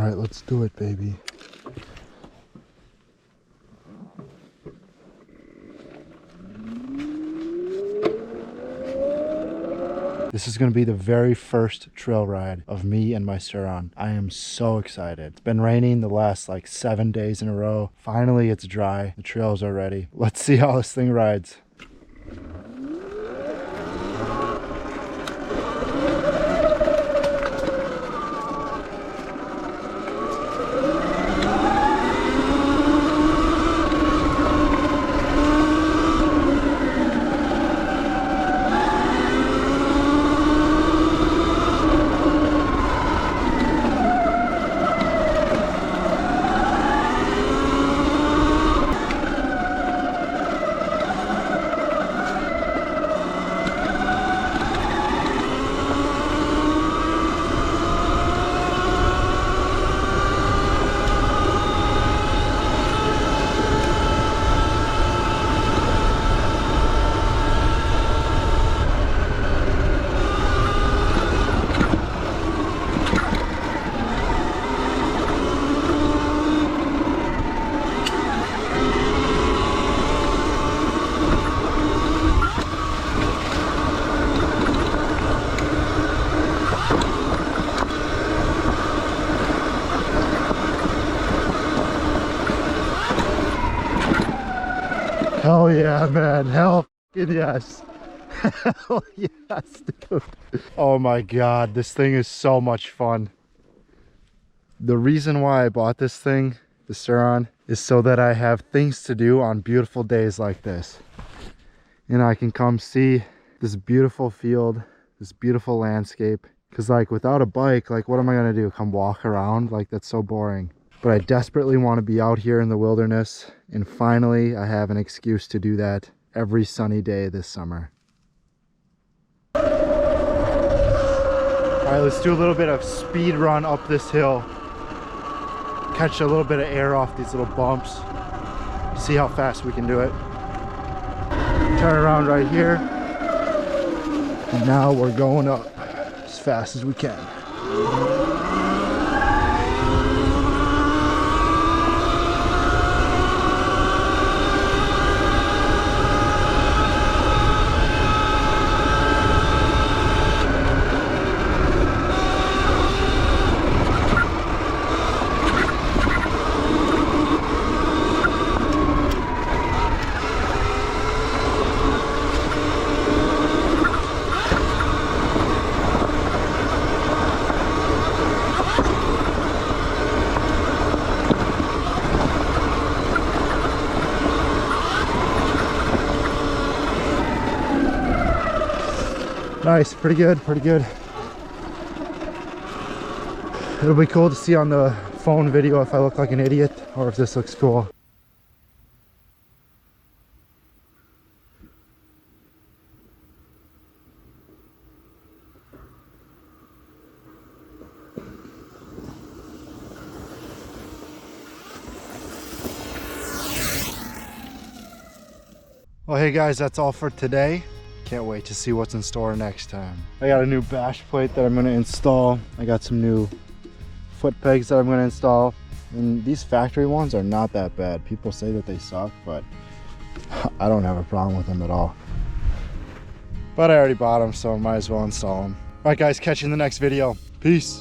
right, let's do it, baby. This is going to be the very first trail ride of me and my Sur Ron. I am so excited. It's been raining the last like 7 days in a row. Finally, it's dry. The trails are ready. Let's see how this thing rides. Hell yeah, man. Hell yes. Hell yes, dude. Oh my God, this thing is so much fun. The reason why I bought this thing, the Sur Ron, is so that I have things to do on beautiful days like this. And I can come see this beautiful field, this beautiful landscape. Cause like without a bike, like what am I gonna do? Come walk around? Like that's so boring. But I desperately want to be out here in the wilderness, and finally I have an excuse to do that every sunny day this summer. All right, let's do a little bit of speed run up this hill. Catch a little bit of air off these little bumps. See how fast we can do it. Turn around right here. And now we're going up as fast as we can. Nice, pretty good, pretty good. It'll be cool to see on the phone video if I look like an idiot or if this looks cool. Well, hey guys, that's all for today. Can't wait to see what's in store next time. I got a new bash plate that I'm going to install. I got some new foot pegs that I'm going to install. And these factory ones are not that bad. People say that they suck, but I don't have a problem with them at all. But I already bought them, so I might as well install them. All right guys, catch you in the next video. Peace.